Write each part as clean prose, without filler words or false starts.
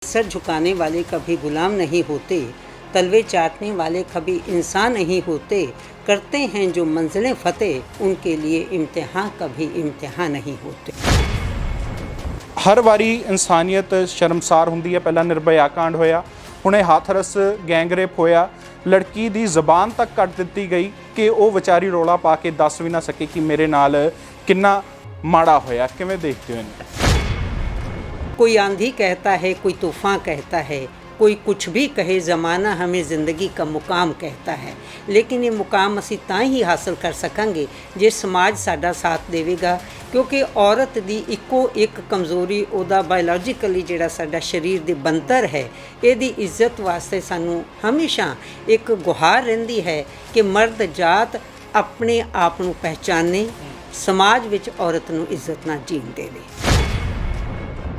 Sir झुकाने वाले कभी गुलाम नहीं होते, तलवे चाटने वाले कभी इंसान नहीं होते, करते हैं जो मंजिलें फतेह, उनके लिए इम्तिहान कभी इम्तिहान नहीं होते। हर वारी इंसानियत शर्मसार हुंदी है। पहला निर्भया कांड होया, हुणे हाथरस गैंगरेप होया, लड़की दी जबान तक कट दित्ती गई कि वो विचारी रौला पा के दस भी ना सके कि मेरे नाल किन्ना माड़ा होया। किवें देखते हो इन्हूं? कोई आंधी कहता है, कोई तूफ़ान कहता है, कोई कुछ भी कहे, ज़माना हमें ज़िंदगी का मुकाम कहता है, लेकिन ये मुकाम असी तां ही हासिल कर सकांगे जे समाज साडा साथ देवेगा। क्योंकि औरत दी इक्को एक कमज़ोरी उहदा बायोलॉजिकली जिहड़ा साडा शरीर दी बनतर है, इहदी इज्जत वास्ते सानू हमेशा एक गुहार रहिंदी है कि मर्द जात अपने आप नू पहचाने, समाज विच औरत नू इज्जत नाल जीण देवे।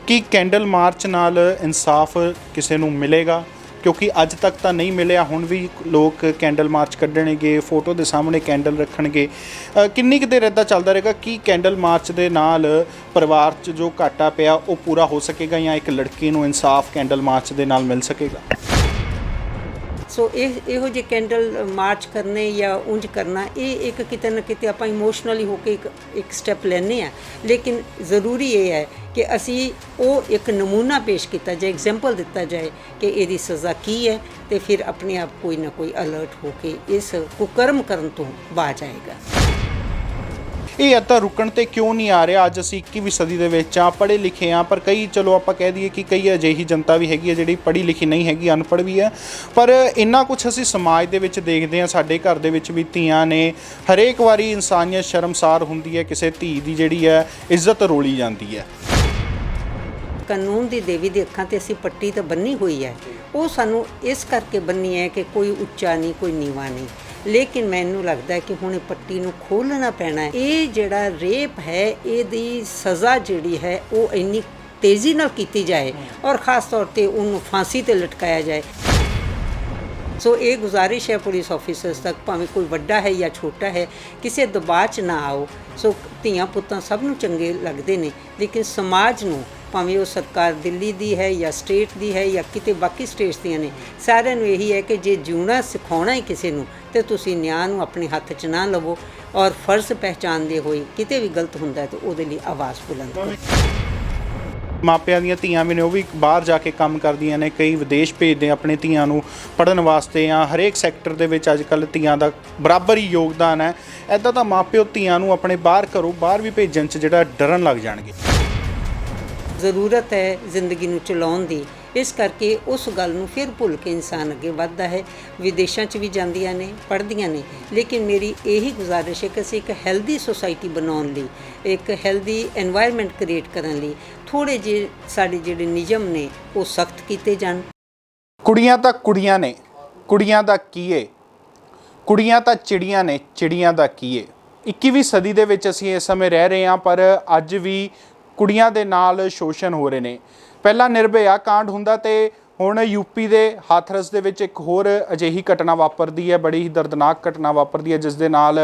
कि कैंडल मार्च नाल इंसाफ किसी नूं मिलेगा? क्योंकि अज तक तो नहीं मिलिया, हुण भी लोग कैंडल मार्च कड्ढणगे, फोटो के सामने कैंडल रखणगे। किन्नी क देर इदां चलदा रहेगा? कि कैंडल मार्च दे नाल परिवार च जो घाटा पिया वो पूरा हो सकेगा या एक लड़की नूं इंसाफ कैंडल मार्च दे नाल मिल सकेगा? सो ਇਹੋ ਜਿਹੇ ਕੈਂਡਲ ਮਾਰਚ ਕਰਨੇ ਜਾਂ ਉਂਝ ਕਰਨਾ, ਇਹ ਇੱਕ ਕਿਤੇ ਨਾ ਕਿਤੇ ਆਪਾਂ ਇਮੋਸ਼ਨਲੀ ਹੋ ਕੇ ਇੱਕ ਸਟੈਪ ਲੈਂਦੇ ਹਾਂ, ਲੇਕਿਨ ਜ਼ਰੂਰੀ ਇਹ ਹੈ ਕਿ ਅਸੀਂ ਉਹ ਇੱਕ ਨਮੂਨਾ ਪੇਸ਼ ਕੀਤਾ ਜਾਏ, ਐਗਜ਼ਾਮਪਲ ਦਿੱਤਾ ਜਾਏ ਕਿ ਇਹਦੀ ਸਜ਼ਾ ਕੀ ਹੈ, ਤੇ ਫਿਰ ਆਪਣੇ ਆਪ ਕੋਈ ਨਾ ਕੋਈ ਅਲਰਟ ਹੋ ਕੇ ਇਸ ਕੁਕਰਮ ਕਰਨ ਤੋਂ ਬਾਜ ਆਏਗਾ। ਇਹ ਇੱਦਾਂ ਰੁਕਣ 'ਤੇ ਕਿਉਂ ਨਹੀਂ ਆ ਰਿਹਾ? ਅੱਜ ਅਸੀਂ 21ਵੀਂ ਸਦੀ ਦੇ ਵਿੱਚ ਆ, ਪੜ੍ਹੇ ਲਿਖੇ ਆ, ਪਰ ਕਈ ਚਲੋ ਆਪਾਂ ਕਹਿ ਦਈਏ ਕਿ ਕਈ ਅਜਿਹੀ ਜਨਤਾ ਵੀ ਹੈਗੀ ਹੈ ਜਿਹੜੀ ਪੜ੍ਹੀ ਲਿਖੀ ਨਹੀਂ ਹੈਗੀ, ਅਨਪੜ੍ਹ ਵੀ ਹੈ, ਪਰ ਇੰਨਾ ਕੁਛ ਅਸੀਂ ਸਮਾਜ ਦੇ ਵਿੱਚ ਦੇਖਦੇ ਹਾਂ। ਸਾਡੇ ਘਰ ਦੇ ਵਿੱਚ ਵੀ ਧੀਆਂ ਨੇ, ਹਰੇਕ ਵਾਰੀ ਇਨਸਾਨੀਅਤ ਸ਼ਰਮਸਾਰ ਹੁੰਦੀ ਹੈ, ਕਿਸੇ ਧੀ ਦੀ ਜਿਹੜੀ ਹੈ ਇੱਜ਼ਤ ਰੋਲੀ ਜਾਂਦੀ ਹੈ। ਕਾਨੂੰਨ ਦੀ ਦੇਵੀ ਦੇ ਅੱਖਾਂ 'ਤੇ ਅਸੀਂ ਪੱਟੀ ਤਾਂ ਬੰਨੀ ਹੋਈ ਹੈ, ਉਹ ਸਾਨੂੰ ਇਸ ਕਰਕੇ ਬੰਨੀ ਹੈ ਕਿ ਕੋਈ ਉੱਚਾ ਨਹੀਂ, ਕੋਈ ਨੀਵਾਂ ਨਹੀਂ, लेकिन मैनू लगता है कि हुण पट्टी नूं खोलना पैना है। ये जिहड़ा रेप है, इहदी सज़ा जिहड़ी है वो इन्नी तेज़ी नाल कीती जाए और ख़ास तौर पे उन्होंने फांसी ते लटकाया जाए। सो ये गुजारिश है पुलिस ऑफिसर्स तक, भावें कोई वड्डा है या छोटा है, किसी दबाव च ना आओ। सो धीआं पुत्तां सब नूं चंगे लगदे ने, लेकिन समाज नूं, भावें वो सरकार दिल्ली दी है या स्टेट दी है या किते बाकी स्टेट्स दियां ने, सारिਆਂ ਨੂੰ यही है कि जे जीना सिखाउणा है किसी नूं ते तुसीं ਨਿਆਂ ਨੂੰ ਆਪਣੇ ਹੱਥ 'ਚ ਨਾ ਲਵੋ और फर्ज पहचानते होए किते भी गलत हुंदा है तो ਉਹਦੇ ਲਈ आवाज़ बुलंद करो। ਮਾਪਿਆਂ ਦੀਆਂ ਧੀਆਂ ਵੀ ਨੇ, ਉਹ ਵੀ ਬਾਹਰ ਜਾ ਕੇ ਕੰਮ ਕਰਦੀਆਂ ਨੇ, ਕਈ ਵਿਦੇਸ਼ ਭੇਜਦੇ ਆਪਣੇ ਧੀਆਂ ਨੂੰ ਪੜ੍ਹਨ ਵਾਸਤੇ। ਜਾਂ ਹਰੇਕ ਸੈਕਟਰ ਦੇ ਵਿੱਚ ਅੱਜ ਕੱਲ੍ਹ ਧੀਆਂ ਦਾ ਬਰਾਬਰ ਹੀ ਯੋਗਦਾਨ ਹੈ। ਇੱਦਾਂ ਤਾਂ ਮਾਪਿਓ ਧੀਆਂ ਨੂੰ ਆਪਣੇ ਬਾਹਰ ਘਰੋਂ ਬਾਹਰ ਵੀ ਭੇਜਣ 'ਚ ਜਿਹੜਾ ਡਰਨ ਲੱਗ ਜਾਣਗੇ। ਜ਼ਰੂਰਤ ਹੈ ਜ਼ਿੰਦਗੀ ਨੂੰ ਚਲਾਉਣ ਦੀ, ਇਸ ਕਰਕੇ ਉਸ ਗੱਲ ਨੂੰ ਫਿਰ ਭੁੱਲ ਕੇ ਇਨਸਾਨ ਅੱਗੇ ਵੱਧਦਾ ਹੈ। ਵਿਦੇਸ਼ਾਂ 'ਚ ਵੀ ਜਾਂਦੀਆਂ ਨੇ, ਪੜ੍ਹਦੀਆਂ ਨੇ, ਲੇਕਿਨ ਮੇਰੀ ਇਹੀ ਗੁਜ਼ਾਰਿਸ਼ ਹੈ ਕਿ ਅਸੀਂ ਇੱਕ ਹੈਲਦੀ ਸੁਸਾਇਟੀ ਬਣਾਉਣ ਲਈ, ਇੱਕ ਹੈਲਦੀ ਐਨਵਾਇਰਨਮੈਂਟ ਕ੍ਰੀਏਟ ਕਰਨ ਲਈ ਥੋੜ੍ਹੇ ਜਿਹੇ ਸਾਡੇ ਜਿਹੜੇ ਨਿਯਮ ਨੇ ਉਹ ਸਖਤ ਕੀਤੇ ਜਾਣ। ਕੁੜੀਆਂ ਤਾਂ ਕੁੜੀਆਂ ਨੇ, ਕੁੜੀਆਂ ਦਾ ਕੀ ਏ? ਕੁੜੀਆਂ ਤਾਂ ਚਿੜੀਆਂ ਨੇ, ਚਿੜੀਆਂ ਦਾ ਕੀ ਏ? 21ਵੀਂ ਸਦੀ ਦੇ ਵਿੱਚ ਅਸੀਂ ਇਸ ਸਮੇਂ ਰਹਿ ਰਹੇ ਹਾਂ, ਪਰ ਅੱਜ ਵੀ ਕੁੜੀਆਂ ਦੇ ਨਾਲ ਸ਼ੋਸ਼ਣ ਹੋ ਰਹੇ ਨੇ। ਪਹਿਲਾਂ ਨਿਰਭਇਆ ਕਾਂਡ ਹੁੰਦਾ ਤੇ ਹੁਣ ਯੂਪੀ ਦੇ ਹਾਥਰਸ ਦੇ ਵਿੱਚ ਇੱਕ ਹੋਰ ਅਜਿਹੀ ਘਟਨਾ ਵਾਪਰਦੀ ਹੈ, ਬੜੀ ਹੀ ਦਰਦਨਾਕ ਘਟਨਾ ਵਾਪਰਦੀ ਹੈ, ਜਿਸ ਦੇ ਨਾਲ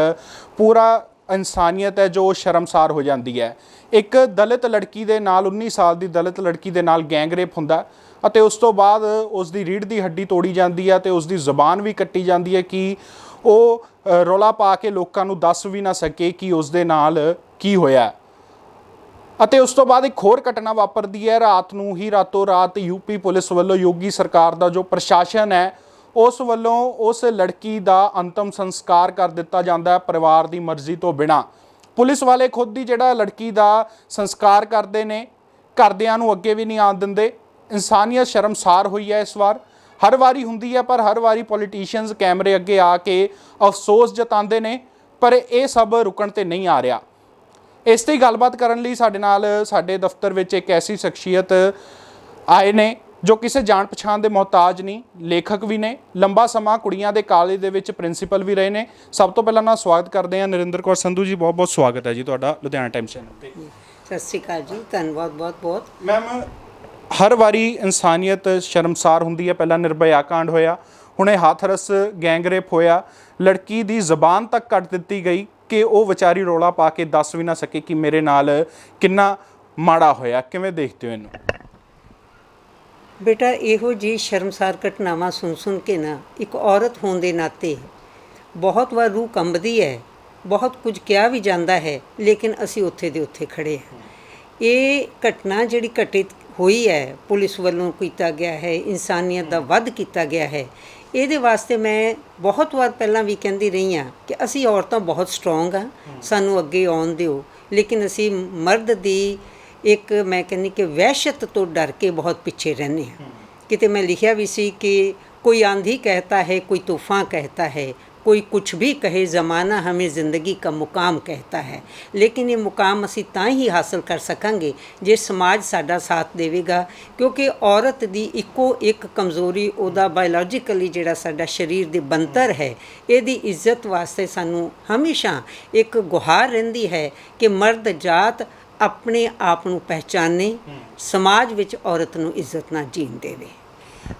ਪੂਰਾ ਇਨਸਾਨੀਅਤ ਹੈ ਜੋ ਸ਼ਰਮਸਾਰ ਹੋ ਜਾਂਦੀ ਹੈ। ਇੱਕ ਦਲਿਤ ਲੜਕੀ ਦੇ ਨਾਲ, 19 ਸਾਲ ਦੀ ਦਲਿਤ ਲੜਕੀ ਦੇ ਨਾਲ ਗੈਂਗਰੇਪ ਹੁੰਦਾ ਅਤੇ ਉਸ ਤੋਂ ਬਾਅਦ ਉਸ ਦੀ ਰੀੜ੍ਹ ਦੀ ਹੱਡੀ ਤੋੜੀ ਜਾਂਦੀ ਹੈ ਤੇ ਉਸ ਦੀ ਜ਼ੁਬਾਨ ਵੀ ਕੱਟੀ ਜਾਂਦੀ ਹੈ ਕਿ ਉਹ ਰੌਲਾ ਪਾ ਕੇ ਲੋਕਾਂ ਨੂੰ ਦੱਸ ਵੀ ਨਾ ਸਕੇ ਕਿ ਉਸ ਦੇ ਨਾਲ ਕੀ ਹੋਇਆ। ਅਤੇ ਉਸ ਤੋਂ ਬਾਅਦ ਇੱਕ ਹੋਰ ਘਟਨਾ ਵਾਪਰਦੀ ਹੈ ਰਾਤ ਨੂੰ ਹੀ, ਰਾਤੋਂ ਰਾਤ ਯੂਪੀ ਪੁਲਿਸ ਵੱਲੋਂ, ਯੋਗੀ ਸਰਕਾਰ ਦਾ ਜੋ ਪ੍ਰਸ਼ਾਸਨ ਹੈ ਉਸ ਵੱਲੋਂ ਉਸ ਲੜਕੀ ਦਾ ਅੰਤਮ ਸੰਸਕਾਰ ਕਰ ਦਿੱਤਾ ਜਾਂਦਾ ਹੈ ਪਰਿਵਾਰ ਦੀ ਮਰਜ਼ੀ ਤੋਂ ਬਿਨਾਂ। ਪੁਲਿਸ ਵਾਲੇ ਖੁਦ ਹੀ ਜਿਹੜਾ ਲੜਕੀ ਦਾ ਸੰਸਕਾਰ ਕਰਦੇ ਨੇ, ਘਰਦਿਆਂ ਨੂੰ ਅੱਗੇ ਵੀ ਨਹੀਂ ਆਉਣ ਦਿੰਦੇ। ਇਨਸਾਨੀਅਤ ਸ਼ਰਮਸਾਰ ਹੋਈ ਹੈ ਇਸ ਵਾਰ। ਹਰ ਵਾਰੀ ਹੁੰਦੀ ਹੈ, ਪਰ ਹਰ ਵਾਰੀ ਪੋਲੀਟੀਸ਼ੀਅਨਸ ਕੈਮਰੇ ਅੱਗੇ ਆ ਕੇ ਅਫਸੋਸ ਜਤਾਉਂਦੇ ਨੇ, ਪਰ ਇਹ ਸਭ ਰੁਕਣ 'ਤੇ ਨਹੀਂ ਆ ਰਿਹਾ। ਇਸ 'ਤੇ ਗੱਲਬਾਤ ਕਰਨ ਲਈ ਸਾਡੇ ਨਾਲ ਸਾਡੇ ਦਫ਼ਤਰ ਵਿੱਚ ਇੱਕ ਐਸੀ ਸ਼ਖਸੀਅਤ ਆਏ ਨੇ ਜੋ ਕਿਸੇ ਜਾਣ ਪਛਾਣ ਦੇ ਮੁਹਤਾਜ ਨਹੀਂ, ਲੇਖਕ ਵੀ ਨੇ, ਲੰਬਾ ਸਮਾਂ ਕੁੜੀਆਂ ਦੇ ਕਾਲਜ ਦੇ ਵਿੱਚ ਪ੍ਰਿੰਸੀਪਲ ਵੀ ਰਹੇ ਨੇ। ਸਭ ਤੋਂ ਪਹਿਲਾਂ ਮੈਂ ਸਵਾਗਤ ਕਰਦੇ ਹਾਂ ਨਰਿੰਦਰ ਕੌਰ ਸੰਧੂ ਜੀ, ਬਹੁਤ ਬਹੁਤ ਸਵਾਗਤ ਹੈ ਜੀ ਤੁਹਾਡਾ ਲੁਧਿਆਣਾ ਟਾਈਮਸ ਚੈਨਲ 'ਤੇ। ਸਤਿ ਸ਼੍ਰੀ ਅਕਾਲ ਜੀ, ਧੰਨਵਾਦ ਬਹੁਤ ਬਹੁਤ। ਮੈਮ, ਹਰ ਵਾਰੀ ਇਨਸਾਨੀਅਤ ਸ਼ਰਮਸਾਰ ਹੁੰਦੀ ਹੈ। ਪਹਿਲਾਂ ਨਿਰਭਇਆ ਕਾਂਡ ਹੋਇਆ, ਹੁਣੇ ਹਾਥਰਸ ਗੈਂਗਰੇਪ ਹੋਇਆ, ਲੜਕੀ ਦੀ ਜ਼ਬਾਨ ਤੱਕ ਕੱਟ ਦਿੱਤੀ ਗਈ ਕਿ ਉਹ ਵਿਚਾਰੀ ਰੌਲਾ ਪਾ ਕੇ ਦੱਸ ਵੀ ਨਾ ਸਕੇ ਕਿ ਮੇਰੇ ਨਾਲ ਕਿੰਨਾ ਮਾੜਾ ਹੋਇਆ। ਕਿਵੇਂ ਦੇਖਦੇ ਹੋ ਇਹਨੂੰ? ਬੇਟਾ ਇਹੋ ਜੀ ਸ਼ਰਮਸਾਰ ਘਟਨਾਵਾਂ ਸੁਣ ਕੇ ਨਾ ਇੱਕ ਔਰਤ ਹੋਣ ਦੇ ਨਾਤੇ ਬਹੁਤ ਵਾਰ ਰੂਹ ਕੰਬਦੀ ਹੈ, ਬਹੁਤ ਕੁਝ ਕਿਹਾ ਵੀ ਜਾਂਦਾ ਹੈ, ਲੇਕਿਨ ਅਸੀਂ ਉੱਥੇ ਦੇ ਉੱਥੇ ਖੜੇ ਹਾਂ। ਇਹ ਘਟਨਾ ਜਿਹੜੀ ਘਟਿਤ ਹੋਈ ਹੈ, ਪੁਲਿਸ ਵੱਲੋਂ ਕੀਤਾ ਗਿਆ ਹੈ, ਇਨਸਾਨੀਅਤ ਦਾ ਵੱਧ ਕੀਤਾ ਗਿਆ ਹੈ, ਇਹਦੇ ਵਾਸਤੇ ਮੈਂ ਬਹੁਤ ਵਾਰ ਪਹਿਲਾਂ ਵੀ ਕਹਿੰਦੀ ਰਹੀ ਹਾਂ ਕਿ ਅਸੀਂ ਔਰਤਾਂ ਬਹੁਤ ਸਟਰੋਂਗ ਹਾਂ, ਸਾਨੂੰ ਅੱਗੇ ਆਉਣ ਦਿਓ, ਲੇਕਿਨ ਅਸੀਂ ਮਰਦ ਦੀ ਇੱਕ ਮੈਂ ਕਹਿੰਦੀ ਕਿ ਵਹਿਸ਼ਤ ਤੋਂ ਡਰ ਕੇ ਬਹੁਤ ਪਿੱਛੇ ਰਹਿੰਦੇ ਹਾਂ। ਕਿਤੇ ਮੈਂ ਲਿਖਿਆ ਵੀ ਸੀ ਕਿ ਕੋਈ आंधी कहता है, कोई तूफ़ान कहता है, कोई कुछ भी कहे, ज़माना हमें ज़िंदगी का मुकाम कहता है, लेकिन ये मुकाम ਅਸੀਂ ਤਾਂ ਹੀ ਹਾਸਲ ਕਰ ਸਕਾਂਗੇ ਜੇ ਸਮਾਜ ਸਾਡਾ ਸਾਥ ਦੇਵੇਗਾ। ਕਿਉਂਕਿ ਔਰਤ ਦੀ ਇੱਕੋ ਇੱਕ ਕਮਜ਼ੋਰੀ ਉਹਦਾ ਬਾਇਓਲੋਜੀਕਲੀ ਜਿਹੜਾ ਸਾਡਾ ਸਰੀਰ ਦੀ ਬਣਤਰ ਹੈ, ਇਹਦੀ ਇੱਜ਼ਤ ਵਾਸਤੇ ਸਾਨੂੰ ਹਮੇਸ਼ਾ ਇੱਕ ਗੁਹਾਰ ਰਹਿੰਦੀ ਹੈ ਕਿ ਮਰਦ ਜਾਤ ਆਪਣੇ ਆਪ ਨੂੰ ਪਹਿਚਾਨੇ, ਸਮਾਜ ਵਿੱਚ ਔਰਤ ਨੂੰ ਇੱਜ਼ਤ ਨਾਲ ਜੀਣ ਦੇਵੇ।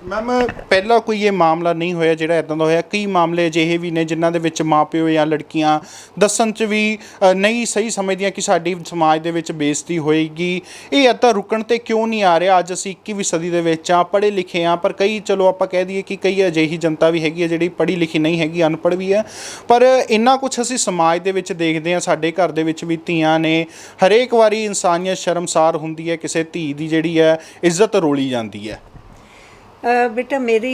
ਮੈਮ ਪਹਿਲਾਂ ਕੋਈ ਇਹ ਮਾਮਲਾ ਨਹੀਂ ਹੋਇਆ ਜਿਹੜਾ ਇੱਦਾਂ ਦਾ ਹੋਇਆ? ਕਈ ਮਾਮਲੇ ਅਜਿਹੇ ਵੀ ਨੇ ਜਿਨ੍ਹਾਂ ਦੇ ਵਿੱਚ ਮਾਪਿਓ ਜਾਂ ਲੜਕੀਆਂ ਦੱਸਣ 'ਚ ਵੀ ਨਹੀਂ ਸਹੀ ਸਮਝਦੀਆਂ ਕਿ ਸਾਡੀ ਸਮਾਜ ਦੇ ਵਿੱਚ ਬੇਇੱਜ਼ਤੀ ਹੋਏਗੀ। ਇਹ ਇੱਦਾਂ ਰੁਕਣ 'ਤੇ ਕਿਉਂ ਨਹੀਂ ਆ ਰਿਹਾ? ਅੱਜ ਅਸੀਂ 21ਵੀਂ ਸਦੀ ਦੇ ਵਿੱਚ ਆ, ਪੜ੍ਹੇ ਲਿਖੇ ਹਾਂ, ਪਰ ਕਈ ਚਲੋ ਆਪਾਂ ਕਹਿ ਦਈਏ ਕਿ ਕਈ ਅਜਿਹੀ ਜਨਤਾ ਵੀ ਹੈਗੀ ਹੈ ਜਿਹੜੀ ਪੜ੍ਹੀ ਲਿਖੀ ਨਹੀਂ ਹੈਗੀ, ਅਨਪੜ੍ਹ ਵੀ ਹੈ, ਪਰ ਇੰਨਾ ਕੁਛ ਅਸੀਂ ਸਮਾਜ ਦੇ ਵਿੱਚ ਦੇਖਦੇ ਹਾਂ। ਸਾਡੇ ਘਰ ਦੇ ਵਿੱਚ ਵੀ ਧੀਆਂ ਨੇ, ਹਰੇਕ ਵਾਰੀ ਇਨਸਾਨੀਅਤ ਸ਼ਰਮਸਾਰ ਹੁੰਦੀ ਹੈ, ਕਿਸੇ ਧੀ ਦੀ ਜਿਹੜੀ ਹੈ ਇੱਜ਼ਤ ਰੋਲੀ ਜਾਂਦੀ ਹੈ। बेटा मेरी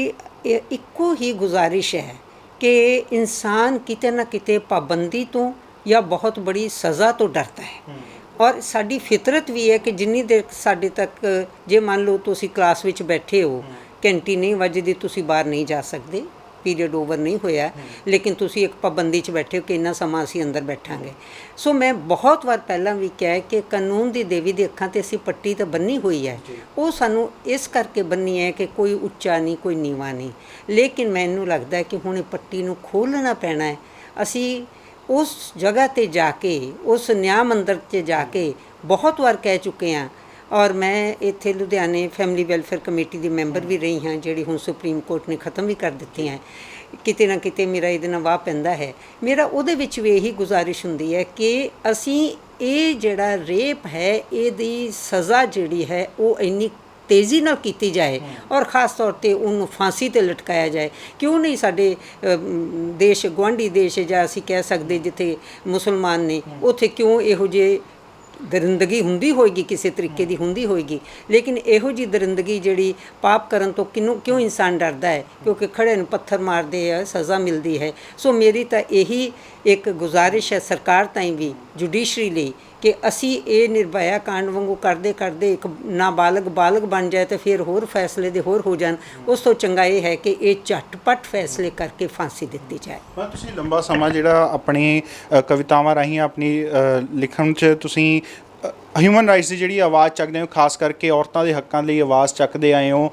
ਇੱਕੋ ਹੀ ਗੁਜ਼ਾਰਿਸ਼ ਹੈ ਕਿ ਇਨਸਾਨ ਕਿਤੇ ਨਾ ਕਿਤੇ ਪਾਬੰਦੀ ਤੋਂ ਜਾਂ ਬਹੁਤ ਬੜੀ ਸਜ਼ਾ ਤੋਂ ਡਰਦਾ ਹੈ। ਔਰ ਸਾਡੀ ਫਿਤਰਤ ਵੀ ਹੈ ਕਿ ਜਿੰਨੀ ਦੇਰ ਸਾਡੇ ਤੱਕ, ਜੇ ਮੰਨ ਲਓ ਤੁਸੀਂ ਕਲਾਸ ਵਿੱਚ ਬੈਠੇ ਹੋ, ਘੰਟੀ ਨਹੀਂ ਵੱਜਦੀ, ਤੁਸੀਂ ਬਾਹਰ ਨਹੀਂ ਜਾ ਸਕਦੇ, ਪੀਰੀਅਡ ਓਵਰ ਨਹੀਂ ਹੋਇਆ, ਲੇਕਿਨ ਤੁਸੀਂ ਇੱਕ ਪਾਬੰਦੀ 'ਚ ਬੈਠੇ ਹੋ ਕਿ ਇੰਨਾ ਸਮਾਂ ਅਸੀਂ ਅੰਦਰ ਬੈਠਾਂਗੇ। ਸੋ ਮੈਂ ਬਹੁਤ ਵਾਰ ਪਹਿਲਾਂ ਵੀ ਕਿਹਾ ਕਿ ਕਾਨੂੰਨ ਦੀ ਦੇਵੀ ਦੇ ਅੱਖਾਂ 'ਤੇ ਅਸੀਂ ਪੱਟੀ ਤਾਂ ਬੰਨੀ ਹੋਈ ਹੈ। ਉਹ ਸਾਨੂੰ ਇਸ ਕਰਕੇ ਬੰਨੀ ਹੈ ਕਿ ਕੋਈ ਉੱਚਾ ਨਹੀਂ, ਕੋਈ ਨੀਵਾਂ ਨਹੀਂ, ਲੇਕਿਨ ਮੈਨੂੰ ਲੱਗਦਾ ਕਿ ਹੁਣ ਇਹ ਪੱਟੀ ਨੂੰ ਖੋਲ੍ਹਣਾ ਪੈਣਾ ਹੈ। ਅਸੀਂ ਉਸ ਜਗ੍ਹਾ 'ਤੇ ਜਾ ਕੇ, ਉਸ ਨਿਆਂ ਮੰਦਰ 'ਤੇ ਜਾ ਕੇ ਬਹੁਤ ਵਾਰ ਕਹਿ ਚੁੱਕੇ ਹਾਂ। ਔਰ ਮੈਂ ਇੱਥੇ ਲੁਧਿਆਣੇ ਫੈਮਿਲੀ ਵੈਲਫੇਅਰ ਕਮੇਟੀ ਦੀ ਮੈਂਬਰ ਵੀ ਰਹੀ ਹਾਂ, ਜਿਹੜੀ ਹੁਣ ਸੁਪਰੀਮ ਕੋਰਟ ਨੇ ਖ਼ਤਮ ਵੀ ਕਰ ਦਿੱਤੀ ਹੈ। ਕਿਤੇ ਨਾ ਕਿਤੇ ਮੇਰਾ ਇਹਦੇ ਨਾਲ ਵਾਹ ਪੈਂਦਾ ਹੈ। ਮੇਰਾ ਉਹਦੇ ਵਿੱਚ ਵੀ ਇਹੀ ਗੁਜ਼ਾਰਿਸ਼ ਹੁੰਦੀ ਹੈ ਕਿ ਅਸੀਂ ਇਹ ਜਿਹੜਾ ਰੇਪ ਹੈ, ਇਹਦੀ ਸਜ਼ਾ ਜਿਹੜੀ ਹੈ ਉਹ ਇੰਨੀ ਤੇਜ਼ੀ ਨਾਲ ਕੀਤੀ ਜਾਏ, ਔਰ ਖ਼ਾਸ ਤੌਰ 'ਤੇ ਉਹਨੂੰ ਫਾਂਸੀ 'ਤੇ ਲਟਕਾਇਆ ਜਾਏ। ਕਿਉਂ ਨਹੀਂ ਸਾਡੇ ਦੇਸ਼, ਗੁਆਂਢੀ ਦੇਸ਼ ਜਾਂ ਅਸੀਂ ਕਹਿ ਸਕਦੇ ਜਿੱਥੇ ਮੁਸਲਮਾਨ ਨੇ, ਉੱਥੇ ਕਿਉਂ ਇਹੋ ਜਿਹੇ ਦਰਿੰਦਗੀ ਹੁੰਦੀ ਹੋਏਗੀ, ਕਿਸੇ ਤਰੀਕੇ ਦੀ ਹੁੰਦੀ ਹੋਏਗੀ, ਲੇਕਿਨ ਇਹੋ ਜਿਹੀ ਦਰਿੰਦਗੀ ਜਿਹੜੀ ਪਾਪ ਕਰਨ ਤੋਂ ਕਿਉਂ ਇਨਸਾਨ ਡਰਦਾ ਹੈ? ਕਿਉਂਕਿ ਖੜੇ ਨੂੰ ਪੱਥਰ ਮਾਰਦੇ ਆ, ਸਜ਼ਾ ਮਿਲਦੀ ਹੈ। ਸੋ ਮੇਰੀ ਤਾਂ ਇਹੀ ਇੱਕ ਗੁਜ਼ਾਰਿਸ਼ ਹੈ ਸਰਕਾਰ ਤਾਈਂ ਵੀ, ਜੁਡੀਸ਼ਰੀ ਲਈ, ਕਿ ਅਸੀਂ ਇਹ ਨਿਰਭਇਆ ਕਾਂਡ ਵਾਂਗੂ ਕਰਦੇ ਕਰਦੇ ਇੱਕ ਨਾਬਾਲਗ ਬਾਲਗ ਬਣ ਜਾਏ ਤਾਂ ਫਿਰ ਹੋਰ ਫੈਸਲੇ ਦੇ ਹੋਰ ਹੋ ਜਾਣ। ਉਸ ਤੋਂ ਚੰਗਾ ਇਹ ਹੈ ਕਿ ਇਹ ਝਟਪਟ ਫੈਸਲੇ ਕਰਕੇ ਫਾਂਸੀ ਦਿੱਤੀ ਜਾਏ। ਤੁਸੀਂ ਲੰਬਾ ਸਮਾਂ ਜਿਹੜਾ ਆਪਣੀ ਕਵਿਤਾਵਾਂ ਰਾਹੀਂ ਆਪਣੀ ਲਿਖਣ 'ਚ ਤੁਸੀਂ ਹਿਊਮਨ ਰਾਈਟਸ ਦੀ ਜਿਹੜੀ ਆਵਾਜ਼ ਚੱਕਦੇ ਹੋ, ਖਾਸ ਕਰਕੇ ਔਰਤਾਂ ਦੇ ਹੱਕਾਂ ਲਈ ਆਵਾਜ਼ ਚੱਕਦੇ ਆਏ ਹੋ।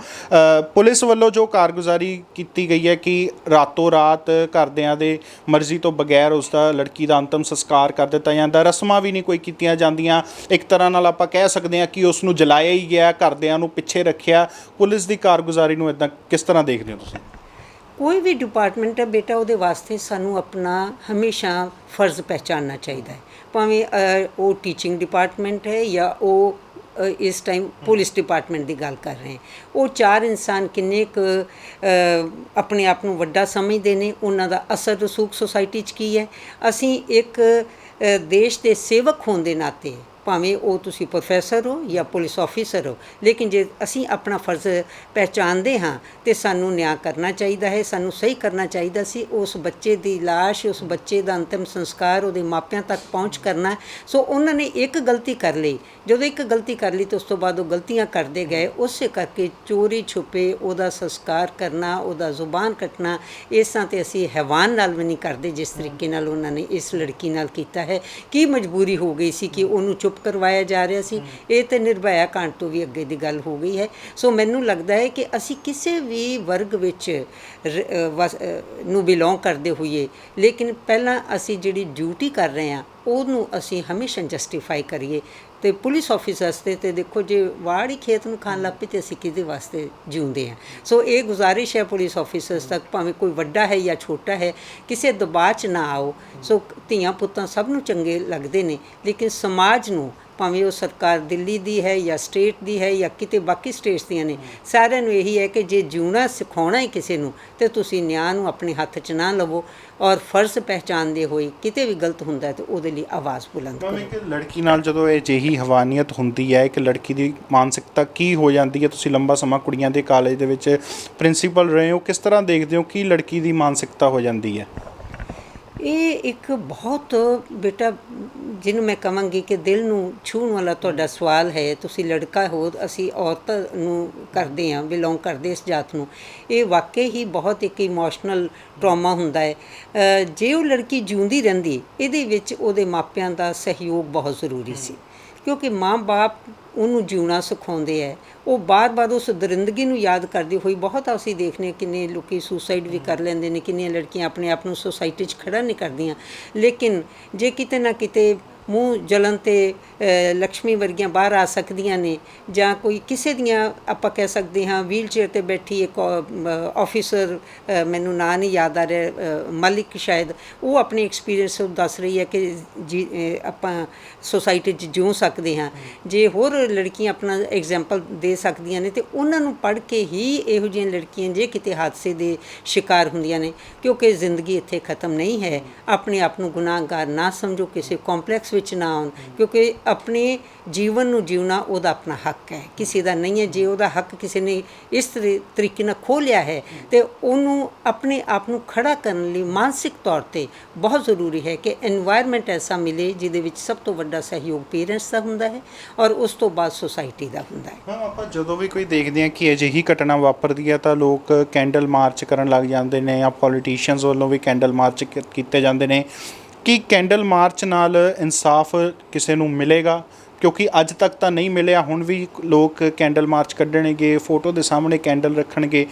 ਪੁਲਿਸ ਵੱਲੋਂ ਜੋ ਕਾਰਗੁਜ਼ਾਰੀ ਕੀਤੀ ਗਈ ਹੈ ਕਿ ਰਾਤੋਂ ਰਾਤ ਘਰਦਿਆਂ ਦੇ ਮਰਜ਼ੀ ਤੋਂ ਬਗੈਰ ਉਸ ਦਾ, ਲੜਕੀ ਦਾ ਅੰਤਮ ਸੰਸਕਾਰ ਕਰ ਦਿੱਤਾ ਜਾਂਦਾ, ਰਸਮਾਂ ਵੀ ਨਹੀਂ ਕੋਈ ਕੀਤੀਆਂ ਜਾਂਦੀਆਂ। ਇੱਕ ਤਰ੍ਹਾਂ ਨਾਲ ਆਪਾਂ ਕਹਿ ਸਕਦੇ ਹਾਂ ਕਿ ਉਸ ਨੂੰ ਜਲਾਇਆ ਹੀ ਗਿਆ, ਘਰਦਿਆਂ ਨੂੰ ਪਿੱਛੇ ਰੱਖਿਆ। ਪੁਲਿਸ ਦੀ ਕਾਰਗੁਜ਼ਾਰੀ ਨੂੰ ਇੱਦਾਂ ਕਿਸ ਤਰ੍ਹਾਂ ਦੇਖਦੇ ਹੋ ਤੁਸੀਂ? ਕੋਈ ਵੀ ਡਿਪਾਰਟਮੈਂਟ ਹੈ ਬੇਟਾ, ਉਹਦੇ ਵਾਸਤੇ ਸਾਨੂੰ ਆਪਣਾ ਹਮੇਸ਼ਾ ਫਰਜ਼ ਪਹਿਚਾਨਣਾ ਚਾਹੀਦਾ ਹੈ। ਭਾਵੇਂ ਉਹ ਟੀਚਿੰਗ ਡਿਪਾਰਟਮੈਂਟ ਹੈ ਜਾਂ ਉਹ ਇਸ ਟਾਈਮ ਪੁਲਿਸ ਡਿਪਾਰਟਮੈਂਟ ਦੀ ਗੱਲ ਕਰ ਰਹੇ ਹਾਂ। ਉਹ ਚਾਰ ਇਨਸਾਨ ਕਿੰਨੇ ਕੁ ਆਪਣੇ ਆਪ ਨੂੰ ਵੱਡਾ ਸਮਝਦੇ ਨੇ, ਉਹਨਾਂ ਦਾ ਅਸਰ ਰਸੂਖ ਸੁਸਾਇਟੀ 'ਚ ਕੀ ਹੈ। ਅਸੀਂ ਇੱਕ ਦੇਸ਼ ਦੇ ਸੇਵਕ ਹੋਣ ਦੇ ਨਾਤੇ, ਭਾਵੇਂ ਉਹ ਤੁਸੀਂ ਪ੍ਰੋਫੈਸਰ ਹੋ ਜਾਂ ਪੁਲਿਸ ਆਫੀਸਰ ਹੋ, ਲੇਕਿਨ ਜੇ ਅਸੀਂ ਆਪਣਾ ਫਰਜ਼ ਪਹਿਚਾਨਦੇ ਹਾਂ ਤਾਂ ਸਾਨੂੰ ਨਿਆਂ ਕਰਨਾ ਚਾਹੀਦਾ ਹੈ, ਸਾਨੂੰ ਸਹੀ ਕਰਨਾ ਚਾਹੀਦਾ ਸੀ। ਉਸ ਬੱਚੇ ਦੀ ਲਾਸ਼, ਉਸ ਬੱਚੇ ਦਾ ਅੰਤਿਮ ਸੰਸਕਾਰ ਉਹਦੇ ਮਾਪਿਆਂ ਤੱਕ ਪਹੁੰਚ ਕਰਨਾ। ਸੋ ਉਹਨਾਂ ਨੇ ਇੱਕ ਗਲਤੀ ਕਰ ਲਈ, ਜਦੋਂ ਇੱਕ ਗਲਤੀ ਕਰ ਲਈ ਤਾਂ ਉਸ ਤੋਂ ਬਾਅਦ ਉਹ ਗਲਤੀਆਂ ਕਰਦੇ ਗਏ। ਉਸੇ ਕਰਕੇ ਚੋਰੀ ਛੁਪੇ ਉਹਦਾ ਸੰਸਕਾਰ ਕਰਨਾ, ਉਹਦਾ ਜ਼ੁਬਾਨ ਕੱਟਣਾ, ਇਸ ਤਰ੍ਹਾਂ ਤਾਂ ਅਸੀਂ ਹੈਵਾਨ ਨਾਲ ਵੀ ਨਹੀਂ ਕਰਦੇ ਜਿਸ ਤਰੀਕੇ ਨਾਲ ਉਹਨਾਂ ਨੇ ਇਸ ਲੜਕੀ ਨਾਲ ਕੀਤਾ ਹੈ। ਕੀ ਮਜਬੂਰੀ ਹੋ ਗਈ ਸੀ ਕਿ ਉਹਨੂੰ ਚੁੱਪ ਕਰਵਾਇਆ ਜਾ ਰਿਹਾ ਸੀ? ਇਹ ਤਾਂ ਨਿਰਭਇਆ ਕਾਂਡ ਤੋਂ ਵੀ ਅੱਗੇ ਦੀ ਗੱਲ ਹੋ ਗਈ ਹੈ। ਸੋ ਮੈਨੂੰ ਲੱਗਦਾ ਹੈ ਕਿ ਅਸੀਂ ਕਿਸੇ ਵੀ ਵਰਗ ਵਿੱਚ ਨੂੰ ਬਿਲੋਂਗ ਕਰਦੇ ਹੋਈਏ, ਲੇਕਿਨ ਪਹਿਲਾਂ ਅਸੀਂ ਜਿਹੜੀ ਡਿਊਟੀ ਕਰ ਰਹੇ ਹਾਂ ਉਹਨੂੰ ਅਸੀਂ ਹਮੇਸ਼ਾ ਜਸਟੀਫਾਈ ਕਰੀਏ। ਅਤੇ ਪੁਲਿਸ ਆਫਿਸਰਸ ਤੇ ਦੇਖੋ, ਜੇ ਵਾੜ ਹੀ ਖੇਤ ਨੂੰ ਖਾਣ ਲੱਗ ਪਏ ਤਾਂ ਅਸੀਂ ਕਿਹਦੇ ਵਾਸਤੇ ਜਿਉਂਦੇ ਹਾਂ? ਸੋ ਇਹ ਗੁਜ਼ਾਰਿਸ਼ ਹੈ ਪੁਲਿਸ ਆਫਿਸਰਸ ਤੱਕ, ਭਾਵੇਂ ਕੋਈ ਵੱਡਾ ਹੈ ਜਾਂ ਛੋਟਾ ਹੈ, ਕਿਸੇ ਦਬਾਅ 'ਚ ਨਾ ਆਓ। ਸੋ ਧੀਆਂ ਪੁੱਤਾਂ ਸਭ ਨੂੰ ਚੰਗੇ ਲੱਗਦੇ ਨੇ, ਲੇਕਿਨ ਸਮਾਜ ਨੂੰ ਭਾਵੇਂ ਉਹ ਸਰਕਾਰ ਦਿੱਲੀ ਦੀ ਹੈ ਜਾਂ ਸਟੇਟ ਦੀ ਹੈ ਜਾਂ ਕਿਤੇ ਬਾਕੀ ਸਟੇਟਸ ਦੀਆਂ ਨੇ, ਸਾਰਿਆਂ ਨੂੰ ਇਹੀ ਹੈ ਕਿ ਜੇ ਜਿਉਣਾ ਸਿਖਾਉਣਾ ਹੀ ਕਿਸੇ ਨੂੰ ਤੇ ਤੁਸੀਂ ਨਿਆਂ ਨੂੰ ਆਪਣੇ ਹੱਥ 'ਚ ਨਾ ਲਵੋ ਔਰ ਫਰਜ਼ ਪਹਿਚਾਨਦੇ ਹੋਏ ਕਿਤੇ ਵੀ ਗਲਤ ਹੁੰਦਾ ਹੈ ਤੇ ਉਹਦੇ ਲਈ ਆਵਾਜ਼ ਬੁਲੰਦ ਕਰੋ। ਇੱਕ ਲੜਕੀ ਨਾਲ ਜਦੋਂ ਇਹ ਜਿਹੀ ਹਵਾਨੀਅਤ ਹੁੰਦੀ ਹੈ, ਇੱਕ ਲੜਕੀ ਦੀ ਮਾਨਸਿਕਤਾ ਕੀ ਹੋ ਜਾਂਦੀ ਹੈ? ਤੁਸੀਂ ਲੰਬਾ ਸਮਾਂ ਕੁੜੀਆਂ ਦੇ ਕਾਲਜ ਦੇ ਵਿੱਚ ਪ੍ਰਿੰਸੀਪਲ ਰਹੇ ਹੋ, ਕਿਸ ਤਰ੍ਹਾਂ ਦੇਖਦੇ ਹੋ ਕੀ ਲੜਕੀ ਦੀ ਮਾਨਸਿਕਤਾ ਹੋ ਜਾਂਦੀ ਹੈ? ਇਹ ਇੱਕ ਬਹੁਤ ਬੇਟਾ ਜਿਹਨੂੰ ਮੈਂ ਕਹਾਂਗੀ ਕਿ ਦਿਲ ਨੂੰ ਛੂਹਣ ਵਾਲਾ ਤੁਹਾਡਾ ਸਵਾਲ ਹੈ। ਤੁਸੀਂ ਲੜਕਾ ਹੋ, ਅਸੀਂ ਔਰਤ ਨੂੰ ਕਰਦੇ ਹਾਂ, ਬਿਲੋਂਗ ਕਰਦੇ ਇਸ ਜਾਤ ਨੂੰ। ਇਹ ਵਾਕਈ ਹੀ ਬਹੁਤ ਇੱਕ ਇਮੋਸ਼ਨਲ ਟਰਾਮਾ ਹੁੰਦਾ ਹੈ। ਜੇ ਉਹ ਲੜਕੀ ਜਿਉਂਦੀ ਰਹਿੰਦੀ, ਇਹਦੇ ਵਿੱਚ ਉਹਦੇ ਮਾਪਿਆਂ ਦਾ ਸਹਿਯੋਗ ਬਹੁਤ ਜ਼ਰੂਰੀ ਸੀ, ਕਿਉਂਕਿ ਮਾਂ-ਬਾਪ ਉਹਨੂੰ ਜਿਉਣਾ ਸਿਖਾਉਂਦੇ ਹੈ। ਉਹ ਬਾਰ-ਬਾਰ ਉਸ ਦਰਿੰਦਗੀ ਨੂੰ ਯਾਦ ਕਰਦੇ ਹੋਏ, ਬਹੁਤ ਅਸੀਂ ਦੇਖਦੇ ਹਾਂ ਕਿੰਨੇ ਲੋਕੀ ਸੁਸਾਈਡ ਵੀ ਕਰ ਲੈਂਦੇ ਨੇ, ਕਿੰਨੀਆਂ ਲੜਕੀਆਂ ਆਪਣੇ ਆਪ ਨੂੰ ਸੁਸਾਇਟੀ 'ਚ ਖੜਾ ਨਹੀਂ ਕਰਦੀਆਂ। ਲੇਕਿਨ ਜੇ ਕਿਤੇ ਨਾ ਕਿਤੇ ਮੂੰਹ ਜਲਨ ਤੇ ਲక్ష్ਮੀ ਵਰਗੀਆਂ ਬਾਹਰ ਆ ਸਕਦੀਆਂ ਨੇ, ਜਾਂ ਕੋਈ ਕਿਸੇ ਦੀਆਂ ਆਪਾਂ ਕਹਿ ਸਕਦੇ ਹਾਂ ਵੀਲ ਚੇਅਰ 'ਤੇ ਬੈਠੀ ਇੱਕ ਆਫਿਸਰ, ਮੈਨੂੰ ਨਾਂ ਨਹੀਂ ਯਾਦ ਆ ਰਿਹਾ, ਮਾਲਿਕ ਸ਼ਾਇਦ, ਉਹ ਆਪਣੇ ਐਕਸਪੀਰੀਅੰਸ ਦੱਸ ਰਹੀ ਹੈ ਕਿ ਜੀ ਆਪਾਂ ਸੁਸਾਇਟੀ 'ਚ ਜਿਉ ਸਕਦੇ ਹਾਂ। ਜੇ ਹੋਰ ਲੜਕੀਆਂ ਆਪਣਾ ਐਗਜ਼ਾਮਪਲ ਦੇ ਸਕਦੀਆਂ ਨੇ ਤੇ ਉਹਨਾਂ ਨੂੰ ਪੜ੍ਹ ਕੇ ਹੀ ਇਹੋ ਜਿਹੀਆਂ ਲੜਕੀਆਂ ਜੇ ਕਿਤੇ ਹਾਦਸੇ ਦੇ ਸ਼ਿਕਾਰ ਹੁੰਦੀਆਂ ਨੇ, ਕਿਉਂਕਿ ਜ਼ਿੰਦਗੀ ਇੱਥੇ ਖ਼ਤਮ ਨਹੀਂ ਹੈ। ਆਪਣੇ ਆਪ ਨੂੰ ਗੁਨਾਹਗਾਰ ਨਾ ਸਮਝੋ, ਕਿਸੇ ਕੰਪਲੈਕਸ ਵਿੱਚ ਨਾ ਆਉਣ, ਕਿਉਂਕਿ ਆਪਣੇ ਜੀਵਨ ਨੂੰ ਜਿਉਣਾ ਉਹਦਾ ਆਪਣਾ ਹੱਕ ਹੈ, ਕਿਸੇ ਦਾ ਨਹੀਂ ਹੈ। ਜੇ ਉਹਦਾ ਹੱਕ ਕਿਸੇ ਨੇ ਇਸ ਤਰੀਕੇ ਨਾਲ ਖੋਹ ਲਿਆ ਹੈ ਤੇ ਉਹਨੂੰ ਆਪਣੇ ਆਪ ਨੂੰ ਖੜਾ ਕਰਨ ਲਈ ਮਾਨਸਿਕ ਤੌਰ 'ਤੇ ਬਹੁਤ ਜ਼ਰੂਰੀ ਹੈ ਕਿ ਐਨਵਾਇਰਨਮੈਂਟ ਐਸਾ ਮਿਲੇ ਜਿਹਦੇ ਵਿੱਚ ਸਭ ਤੋਂ ਵੱਡਾ ਸਹਿਯੋਗ ਪੇਰੈਂਟਸ ਦਾ ਹੁੰਦਾ ਹੈ ਔਰ ਉਸ ਤੋਂ ਬਾਅਦ ਸੁਸਾਇਟੀ ਦਾ ਹੁੰਦਾ ਹੈ। ਹਾਂ, ਆਪਾਂ ਜਦੋਂ ਵੀ ਕੋਈ ਦੇਖਦੇ ਹਾਂ ਕਿ ਅਜਿਹੀ ਘਟਨਾ ਵਾਪਰਦੀ ਹੈ ਤਾਂ ਲੋਕ ਕੈਂਡਲ ਮਾਰਚ ਕਰਨ ਲੱਗ ਜਾਂਦੇ ਨੇ, ਜਾਂ ਪੋਲੀਟੀਸ਼ੀਅਨਸ ਵੱਲੋਂ ਵੀ ਕੈਂਡਲ ਮਾਰਚ ਕੀਤੇ ਜਾਂਦੇ ਨੇ। ਕੀ ਕੈਂਡਲ ਮਾਰਚ ਨਾਲ ਇਨਸਾਫ ਕਿਸੇ ਨੂੰ ਮਿਲੇਗਾ? ਕਿਉਂਕਿ ਅੱਜ ਤੱਕ ਤਾਂ ਨਹੀਂ ਮਿਲਿਆ, ਹੁਣ ਵੀ ਲੋਕ ਕੈਂਡਲ ਮਾਰਚ ਕੱਢਣਗੇ, ਫੋਟੋ ਦੇ ਸਾਹਮਣੇ ਕੈਂਡਲ ਰੱਖਣਗੇ।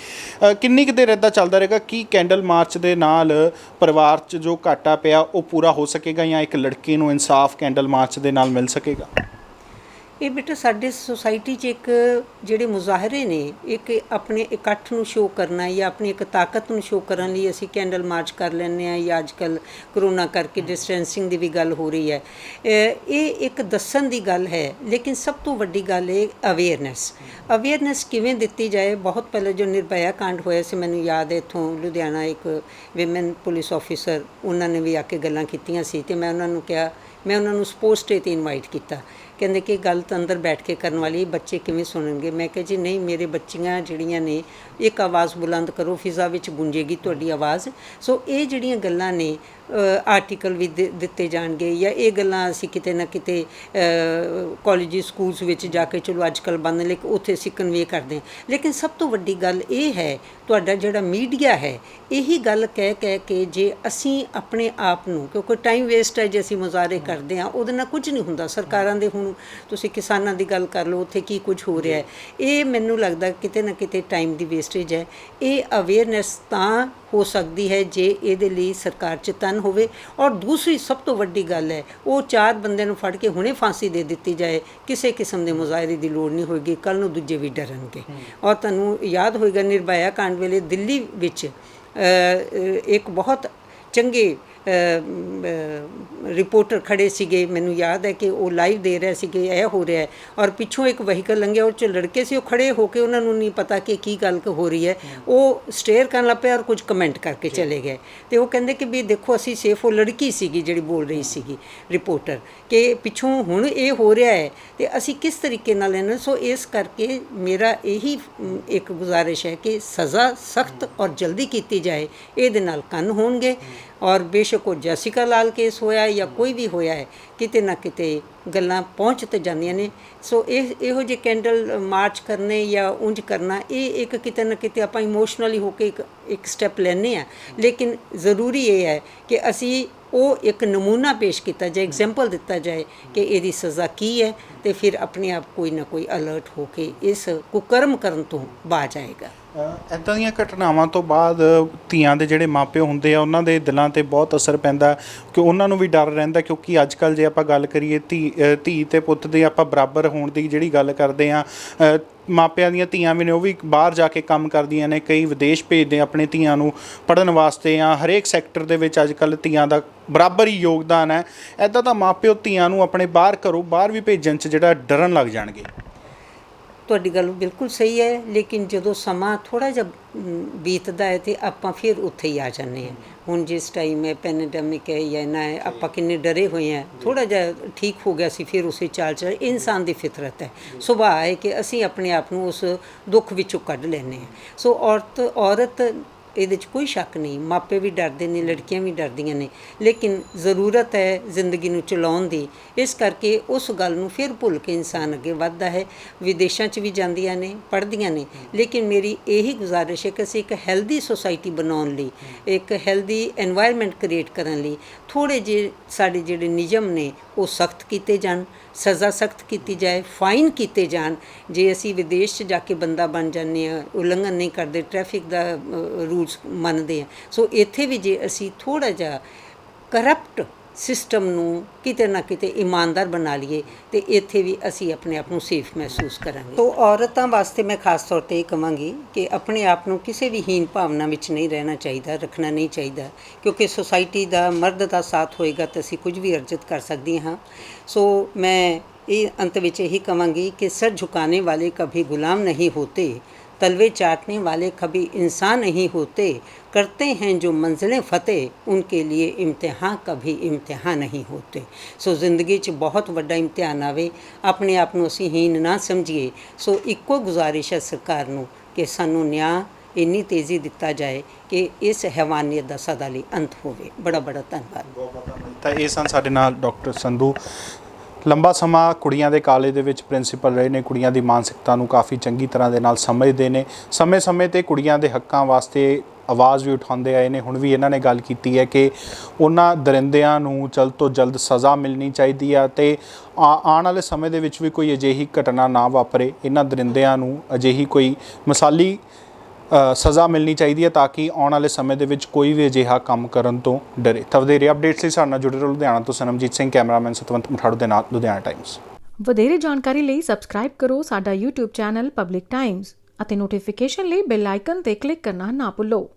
ਕਿੰਨੀ ਕੁ ਦੇਰ ਇੱਦਾਂ ਚੱਲਦਾ ਰਹੇਗਾ? ਕੀ ਕੈਂਡਲ ਮਾਰਚ ਦੇ ਨਾਲ ਪਰਿਵਾਰ 'ਚ ਜੋ ਘਾਟਾ ਪਿਆ ਉਹ ਪੂਰਾ ਹੋ ਸਕੇਗਾ, ਜਾਂ ਇੱਕ ਲੜਕੀ ਨੂੰ ਇਨਸਾਫ ਕੈਂਡਲ ਮਾਰਚ ਦੇ ਨਾਲ ਮਿਲ ਸਕੇਗਾ? ਇਹ ਬੇਟਾ ਸਾਡੇ ਸੁਸਾਇਟੀ 'ਚ ਇੱਕ ਜਿਹੜੇ ਮੁਜ਼ਾਹਰੇ ਨੇ, ਇੱਕ ਆਪਣੇ ਇਕੱਠ ਨੂੰ ਸ਼ੋਅ ਕਰਨਾ ਜਾਂ ਆਪਣੀ ਇੱਕ ਤਾਕਤ ਨੂੰ ਸ਼ੋਅ ਕਰਨ ਲਈ ਅਸੀਂ ਕੈਂਡਲ ਮਾਰਚ ਕਰ ਲੈਂਦੇ ਹਾਂ, ਜਾਂ ਅੱਜ ਕੱਲ੍ਹ ਕਰੋਨਾ ਕਰਕੇ ਡਿਸਟੈਂਸਿੰਗ ਦੀ ਵੀ ਗੱਲ ਹੋ ਰਹੀ ਹੈ। ਇਹ ਇੱਕ ਦੱਸਣ ਦੀ ਗੱਲ ਹੈ, ਲੇਕਿਨ ਸਭ ਤੋਂ ਵੱਡੀ ਗੱਲ ਇਹ ਅਵੇਅਰਨੈਸ ਕਿਵੇਂ ਦਿੱਤੀ ਜਾਏ। ਬਹੁਤ ਪਹਿਲਾਂ ਜੋ ਨਿਰਭਇਆ ਕਾਂਡ ਹੋਇਆ ਸੀ, ਮੈਨੂੰ ਯਾਦ ਹੈ, ਇੱਥੋਂ ਲੁਧਿਆਣਾ ਇੱਕ ਵਿਮਨ ਪੁਲਿਸ ਆਫਿਸਰ, ਉਹਨਾਂ ਨੇ ਵੀ ਆ ਕੇ ਗੱਲਾਂ ਕੀਤੀਆਂ ਸੀ ਤੇ ਮੈਂ ਉਹਨਾਂ ਨੂੰ ਕਿਹਾ, ਮੈਂ ਉਹਨਾਂ ਨੂੰ ਸਪੋਰਟਸ ਡੇ 'ਤੇ ਇਨਵਾਈਟ ਕੀਤਾ। ਕਹਿੰਦੇ ਕਿ ਗੱਲ ਤਾਂ ਅੰਦਰ ਬੈਠ ਕੇ ਕਰਨ ਵਾਲੀ, ਬੱਚੇ ਕਿਵੇਂ ਸੁਣਨਗੇ? ਮੈਂ ਕਿਹਾ ਜੀ ਨਹੀਂ, ਮੇਰੇ ਬੱਚੀਆਂ ਜਿਹੜੀਆਂ ਨੇ, ਇੱਕ ਆਵਾਜ਼ ਬੁਲੰਦ ਕਰੋ, ਫਿਜ਼ਾ ਵਿੱਚ ਗੂੰਜੇਗੀ ਤੁਹਾਡੀ ਆਵਾਜ਼। ਸੋ ਇਹ ਜਿਹੜੀਆਂ ਗੱਲਾਂ ਨੇ, ਆਰਟੀਕਲ ਵੀ ਦਿੱਤੇ ਜਾਣਗੇ, ਜਾਂ ਇਹ ਗੱਲਾਂ ਅਸੀਂ ਕਿਤੇ ਨਾ ਕਿਤੇ ਕਾਲਜ ਸਕੂਲਸ ਵਿੱਚ ਜਾ ਕੇ, ਚਲੋ ਅੱਜ ਕੱਲ੍ਹ ਬੰਦ, ਲੇਕਿਨ ਉੱਥੇ ਅਸੀਂ ਕਨਵੇ ਕਰਦੇ ਹਾਂ। ਲੇਕਿਨ ਸਭ ਤੋਂ ਵੱਡੀ ਗੱਲ ਇਹ ਹੈ, ਤੁਹਾਡਾ ਜਿਹੜਾ ਮੀਡੀਆ ਹੈ, ਇਹੀ ਗੱਲ ਕਹਿ ਕੇ ਜੇ ਅਸੀਂ ਆਪਣੇ ਆਪ ਨੂੰ, ਕਿਉਂਕਿ ਟਾਈਮ ਵੇਸਟ ਹੈ ਜੇ ਅਸੀਂ ਮੁਜ਼ਾਹਰੇ ਕਰਦੇ ਹਾਂ, ਉਹਦੇ ਨਾਲ ਕੁਝ ਨਹੀਂ ਹੁੰਦਾ। ਸਰਕਾਰਾਂ ਦੇ, ਹੁਣ ਤੁਸੀਂ ਕਿਸਾਨਾਂ ਦੀ ਗੱਲ ਕਰ ਲਓ, ਉੱਥੇ ਕੀ ਕੁਝ ਹੋ ਰਿਹਾ ਹੈ, ਇਹ ਮੈਨੂੰ ਲੱਗਦਾ ਕਿਤੇ ਨਾ ਕਿਤੇ ਟਾਈਮ ਦੀ ਵੇਸਟੇਜ ਹੈ। ਇਹ ਅਵੇਅਰਨੈਸ ਤਾਂ ਹੋ ਸਕਦੀ ਹੈ ਜੇ ਇਹਦੇ ਲਈ ਸਰਕਾਰ ਚੇਤੰਨ ਹੋਵੇ। ਔਰ ਦੂਸਰੀ ਸਭ ਤੋਂ ਵੱਡੀ ਗੱਲ ਹੈ, ਉਹ 4 ਬੰਦਿਆਂ ਨੂੰ ਫੜ ਕੇ ਹੁਣੇ ਫਾਂਸੀ ਦੇ ਦਿੱਤੀ ਜਾਏ, ਕਿਸੇ ਕਿਸਮ ਦੇ ਮੁਜ਼ਾਹਰੇ ਦੀ ਲੋੜ ਨਹੀਂ ਹੋਏਗੀ, ਕੱਲ੍ਹ ਨੂੰ ਦੂਜੇ ਵੀ ਡਰਨਗੇ। ਔਰ ਤੁਹਾਨੂੰ ਯਾਦ ਹੋਏਗਾ ਨਿਰਭਇਆ ਕਾਂਡ ਵੇਲੇ ਦਿੱਲੀ ਵਿੱਚ ਇੱਕ ਬਹੁਤ ਚੰਗੇ ਰਿਪੋਰਟਰ ਖੜੇ ਸੀਗੇ, ਮੈਨੂੰ ਯਾਦ ਹੈ ਕਿ ਉਹ ਲਾਈਵ ਦੇ ਰਿਹਾ ਸੀ ਕਿ ਇਹ ਹੋ ਰਿਹਾ ਹੈ, ਔਰ ਪਿੱਛੋਂ ਇੱਕ ਵਹੀਕਲ ਲੰਘਿਆ, ਉਹ 'ਚ ਲੜਕੇ ਸੀ, ਉਹ ਖੜੇ ਹੋ ਕੇ, ਉਹਨਾਂ ਨੂੰ ਨਹੀਂ ਪਤਾ ਕਿ ਕੀ ਗੱਲ ਹੋ ਰਹੀ ਹੈ, ਉਹ ਸਟੇਅਰ ਕਰਨ ਲੱਗ ਪਏ ਔਰ ਕੁਝ ਕਮੈਂਟ ਕਰਕੇ ਚਲੇ ਗਏ। ਅਤੇ ਉਹ ਕਹਿੰਦੇ ਕਿ ਵੀ ਦੇਖੋ ਅਸੀਂ ਸੇਫ, ਉਹ ਲੜਕੀ ਸੀਗੀ ਜਿਹੜੀ ਬੋਲ ਰਹੀ ਸੀਗੀ, ਰਿਪੋਰਟਰ, ਕਿ ਪਿੱਛੋਂ ਹੁਣ ਇਹ ਹੋ ਰਿਹਾ ਹੈ ਅਤੇ ਅਸੀਂ ਕਿਸ ਤਰੀਕੇ ਨਾਲ ਲੈਣਾ। ਸੋ ਇਸ ਕਰਕੇ ਮੇਰਾ ਇਹੀ ਇੱਕ ਗੁਜ਼ਾਰਿਸ਼ ਹੈ ਕਿ ਸਜ਼ਾ ਸਖਤ ਔਰ ਜਲਦੀ ਕੀਤੀ ਜਾਏ, ਇਹਦੇ ਨਾਲ ਕੰਨ ਹੋਣਗੇ। ਔਰ ਬੇਸ਼ੱਕ ਉਹ ਜੈਸਿਕਾ ਲਾਲ ਕੇਸ ਹੋਇਆ ਜਾਂ ਕੋਈ ਵੀ ਹੋਇਆ ਹੈ, ਕਿਤੇ ਨਾ ਕਿਤੇ ਗੱਲਾਂ ਪਹੁੰਚ ਤੇ ਜਾਂਦੀਆਂ ਨੇ। ਸੋ ਇਹੋ ਜਿਹੇ ਕੈਂਡਲ ਮਾਰਚ ਕਰਨੇ ਜਾਂ ਉਂਝ ਕਰਨਾ, ਇਹ ਇੱਕ ਕਿਤੇ ਨਾ ਕਿਤੇ ਆਪਾਂ ਇਮੋਸ਼ਨਲੀ ਹੋ ਕੇ ਇੱਕ ਸਟੈਪ ਲੈਂਦੇ ਹਾਂ, ਲੇਕਿਨ ਜ਼ਰੂਰੀ ਇਹ ਹੈ ਕਿ ਅਸੀਂ ਉਹ ਇੱਕ ਨਮੂਨਾ ਪੇਸ਼ ਕੀਤਾ ਜਾਏ, ਐਗਜ਼ੈਂਪਲ ਦਿੱਤਾ ਜਾਏ ਕਿ ਇਹਦੀ ਸਜ਼ਾ ਕੀ ਹੈ, ਅਤੇ ਫਿਰ ਆਪਣੇ ਆਪ ਕੋਈ ਨਾ ਕੋਈ ਅਲਰਟ ਹੋ ਕੇ ਇਸ ਕੁਕਰਮ ਕਰਨ ਤੋਂ ਬਾਜ਼ ਆਏਗਾ। ਇੱਦਾਂ ਦੀਆਂ ਘਟਨਾਵਾਂ ਤੋਂ ਬਾਅਦ ਧੀਆਂ ਦੇ ਜਿਹੜੇ ਮਾਪੇ ਹੁੰਦੇ ਆ, ਉਹਨਾਂ ਦੇ ਦਿਲਾਂ 'ਤੇ ਬਹੁਤ ਅਸਰ ਪੈਂਦਾ, ਕਿ ਉਹਨਾਂ ਨੂੰ ਵੀ ਡਰ ਰਹਿੰਦਾ। ਕਿਉਂਕਿ ਅੱਜ ਕੱਲ੍ਹ ਜੇ ਆਪਾਂ ਗੱਲ ਕਰੀਏ, ਧੀ ਤੇ ਪੁੱਤ ਦੇ ਆਪਾਂ ਬਰਾਬਰ ਹੋਣ ਦੀ ਜਿਹੜੀ ਗੱਲ ਕਰਦੇ ਆ, ਮਾਪਿਆਂ ਦੀਆਂ ਧੀਆਂ ਵੀ ਨੇ ਉਹ ਵੀ ਬਾਹਰ ਜਾ ਕੇ ਕੰਮ ਕਰਦੀਆਂ ਨੇ, ਕਈ ਵਿਦੇਸ਼ ਭੇਜਦੇ ਆਪਣੇ ਧੀਆਂ ਨੂੰ ਪੜ੍ਹਨ ਵਾਸਤੇ। ਜਾਂ ਹਰੇਕ ਸੈਕਟਰ ਦੇ ਵਿੱਚ ਅੱਜ ਕੱਲ੍ਹ ਧੀਆਂ ਦਾ ਬਰਾਬਰ ਹੀ ਯੋਗਦਾਨ ਹੈ। ਇੱਦਾਂ ਤਾਂ ਮਾਪਿਓ ਧੀਆਂ ਨੂੰ ਆਪਣੇ ਘਰੋਂ ਬਾਹਰ ਵੀ ਭੇਜਣ 'ਚ ਜਿਹੜਾ ਡਰਨ ਲੱਗ ਜਾਣਗੇ। ਤੁਹਾਡੀ ਗੱਲ ਬਿਲਕੁਲ ਸਹੀ ਹੈ, ਲੇਕਿਨ ਜਦੋਂ ਸਮਾਂ ਥੋੜ੍ਹਾ ਜਿਹਾ ਬੀਤਦਾ ਹੈ ਤੇ ਆਪਾਂ ਫਿਰ ਉੱਥੇ ਹੀ ਆ ਜਾਂਦੇ ਹਾਂ। ਹੁਣ ਜਿਸ ਟਾਈਮ ਹੈ ਪੈਂਡੇਮਿਕ ਹੈ ਜਾਂ ਨਾ ਹੈ, ਆਪਾਂ ਕਿੰਨੇ ਡਰੇ ਹੋਏ ਹਾਂ। ਥੋੜ੍ਹਾ ਜਿਹਾ ਠੀਕ ਹੋ ਗਿਆ ਸੀ, ਫਿਰ ਉਸੇ ਚਾਲ ਚੱਲ। ਇਨਸਾਨ ਦੀ ਫਿਤਰਤ ਹੈ, ਸੁਭਾਅ ਹੈ ਕਿ ਅਸੀਂ ਆਪਣੇ ਆਪ ਨੂੰ ਉਸ ਦੁੱਖ ਵਿੱਚੋਂ ਕੱਢ ਲੈਂਦੇ ਹਾਂ। ਸੋ ਔਰਤ ਇਹਦੇ 'ਚ ਕੋਈ ਸ਼ੱਕ ਨਹੀਂ, ਮਾਪੇ ਵੀ ਡਰਦੇ ਨੇ, ਲੜਕੀਆਂ ਵੀ ਡਰਦੀਆਂ ਨੇ, ਲੇਕਿਨ ਜ਼ਰੂਰਤ ਹੈ ਜ਼ਿੰਦਗੀ ਨੂੰ ਚਲਾਉਣ ਦੀ। ਇਸ ਕਰਕੇ ਉਸ ਗੱਲ ਨੂੰ ਫਿਰ ਭੁੱਲ ਕੇ ਇਨਸਾਨ ਅੱਗੇ ਵੱਧਦਾ ਹੈ। ਵਿਦੇਸ਼ਾਂ 'ਚ ਵੀ ਜਾਂਦੀਆਂ ਨੇ, ਪੜ੍ਹਦੀਆਂ ਨੇ, ਲੇਕਿਨ ਮੇਰੀ ਇਹੀ ਗੁਜ਼ਾਰਿਸ਼ ਹੈ ਕਿ ਅਸੀਂ ਇੱਕ ਹੈਲਦੀ ਸੁਸਾਇਟੀ ਬਣਾਉਣ ਲਈ, ਇੱਕ ਹੈਲਦੀ ਐਨਵਾਇਰਨਮੈਂਟ ਕ੍ਰੀਏਟ ਕਰਨ ਲਈ ਥੋੜ੍ਹੇ ਜਿਹੇ ਸਾਡੇ ਜਿਹੜੇ ਨਿਯਮ ਨੇ ਉਹ ਸਖਤ ਕੀਤੇ ਜਾਣ, ਸਜ਼ਾ ਸਖਤ ਕੀਤੀ ਜਾਏ, ਫਾਈਨ ਕੀਤੇ ਜਾਣ। ਜੇ ਅਸੀਂ ਵਿਦੇਸ਼ 'ਚ ਜਾ ਕੇ ਬੰਦਾ ਬਣ ਜਾਂਦੇ ਹਾਂ, ਉਲੰਘਣ ਨਹੀਂ ਕਰਦੇ, ਟ੍ਰੈਫਿਕ ਦਾ ਰੂਲਸ ਮੰਨਦੇ ਹਾਂ, ਸੋ ਇੱਥੇ ਵੀ ਜੇ ਅਸੀਂ ਥੋੜ੍ਹਾ ਜਿਹਾ ਕਰਪਟ ਸਿਸਟਮ ਨੂੰ ਕਿਤੇ ਨਾ ਕਿਤੇ ਇਮਾਨਦਾਰ ਬਣਾ ਲਈਏ ਤੇ ਇੱਥੇ ਵੀ ਅਸੀਂ ਆਪਣੇ ਆਪ ਨੂੰ ਸੇਫ ਮਹਿਸੂਸ ਕਰਾਂਗੇ। ਤੋ ਔਰਤਾਂ ਵਾਸਤੇ ਮੈਂ ਖਾਸ ਤੌਰ 'ਤੇ ਇਹ ਕਹਾਂਗੀ ਕਿ ਆਪਣੇ ਆਪ ਨੂੰ ਕਿਸੇ ਵੀ ਹੀਨ ਭਾਵਨਾ ਵਿੱਚ ਨਹੀਂ ਰਹਿਣਾ ਚਾਹੀਦਾ, ਰੱਖਣਾ ਨਹੀਂ ਚਾਹੀਦਾ, ਕਿਉਂਕਿ ਸੁਸਾਇਟੀ ਦਾ ਮਰਦ ਦਾ ਸਾਥ ਹੋਏਗਾ ਤਾਂ ਅਸੀਂ ਕੁਝ ਵੀ ਅਰਜਿਤ ਕਰ ਸਕਦੇ ਹਾਂ। ਸੋ ਮੈਂ ਇਹ ਅੰਤ ਵਿੱਚ ਇਹੀ ਕਹਾਂਗੀ कि सर झुकाने वाले कभी गुलाम नहीं होते, तलवे चाटने वाले कभी इंसान नहीं होते, करते हैं जो मंजिलें फतेह उनके लिए इम्तिहान कभी इम्तिहान नहीं होते। सो ਜ਼ਿੰਦਗੀ 'ਚ ਬਹੁਤ ਵੱਡਾ ਇਮਤਿਹਾਨ ਆਵੇ, ਆਪਣੇ ਆਪ ਨੂੰ ਅਸੀਂ ਹੀਨ ਨਾ ਸਮਝੀਏ। ਸੋ ਇੱਕੋ ਗੁਜ਼ਾਰਿਸ਼ ਹੈ ਸਰਕਾਰ ਨੂੰ ਕਿ ਸਾਨੂੰ ਨਿਆਂ ਇੰਨੀ ਤੇਜ਼ੀ ਦਿੱਤਾ ਜਾਏ ਕਿ ਇਸ ਹੈਵਾਨੀਅਤ ਦਾ ਸਦਾ ਲਈ ਅੰਤ ਹੋਵੇ। ਬੜਾ ਧੰਨਵਾਦ। ਤਾਂ ਇਹ ਸਨ ਸਾਡੇ ਨਾਲ ਡਾਕਟਰ ਸੰਧੂ। ਲੰਬਾ ਸਮਾਂ ਕੁੜੀਆਂ ਦੇ ਕਾਲਜ ਦੇ ਵਿੱਚ ਪ੍ਰਿੰਸੀਪਲ ਰਹੇ ਨੇ, ਕੁੜੀਆਂ ਦੀ ਮਾਨਸਿਕਤਾ ਨੂੰ ਕਾਫੀ ਚੰਗੀ ਤਰ੍ਹਾਂ ਦੇ ਨਾਲ ਸਮਝਦੇ ਨੇ, ਸਮੇਂ-ਸਮੇਂ 'ਤੇ ਕੁੜੀਆਂ ਦੇ ਹੱਕਾਂ ਵਾਸਤੇ ਆਵਾਜ਼ ਵੀ ਉਠਾਉਂਦੇ ਆਏ ਨੇ। ਹੁਣ ਵੀ ਇਹਨਾਂ ਨੇ ਗੱਲ ਕੀਤੀ ਹੈ ਕਿ ਉਹਨਾਂ ਦਰਿੰਦਿਆਂ ਨੂੰ ਜਲਦ ਤੋਂ ਜਲਦ ਸਜ਼ਾ ਮਿਲਣੀ ਚਾਹੀਦੀ ਆ ਅਤੇ ਆਉਣ ਵਾਲੇ ਸਮੇਂ ਦੇ ਵਿੱਚ ਵੀ ਕੋਈ ਅਜਿਹੀ ਘਟਨਾ ਨਾ ਵਾਪਰੇ। ਇਹਨਾਂ ਦਰਿੰਦਿਆਂ ਨੂੰ ਅਜਿਹੀ ਕੋਈ ਮਿਸਾਲੀ ਸਜ਼ਾ ਮਿਲਣੀ ਚਾਹੀਦੀ ਹੈ ਤਾਂ ਕਿ ਆਉਣ ਵਾਲੇ ਸਮੇਂ ਦੇ ਵਿੱਚ ਕੋਈ ਵੀ ਅਜਿਹਾ ਕੰਮ ਕਰਨ ਤੋਂ ਡਰੇ। ਤਾਂ ਵਧੇਰੇ ਅਪਡੇਟਸ ਲਈ ਸਾਡੇ ਨਾਲ ਜੁੜੇ ਰਹੋ। ਲੁਧਿਆਣਾ ਤੋਂ ਸਨਮਜੀਤ ਸਿੰਘ, ਕੈਮਰਾਮੈਨ ਸਤਵੰਤ ਮਠਾੜੂ ਦੇ ਨਾਲ, ਲੁਧਿਆਣਾ ਟਾਈਮਜ਼। ਵਧੇਰੇ ਜਾਣਕਾਰੀ ਲਈ ਸਬਸਕ੍ਰਾਈਬ ਕਰੋ ਸਾਡਾ YouTube ਚੈਨਲ ਪਬਲਿਕ ਟਾਈਮਜ਼ ਅਤੇ ਨੋਟੀਫਿਕੇਸ਼ਨ ਲਈ ਬੈਲ ਆਈਕਨ ਤੇ ਕਲਿੱਕ ਕਰਨਾ ਨਾ ਭੁੱਲੋ।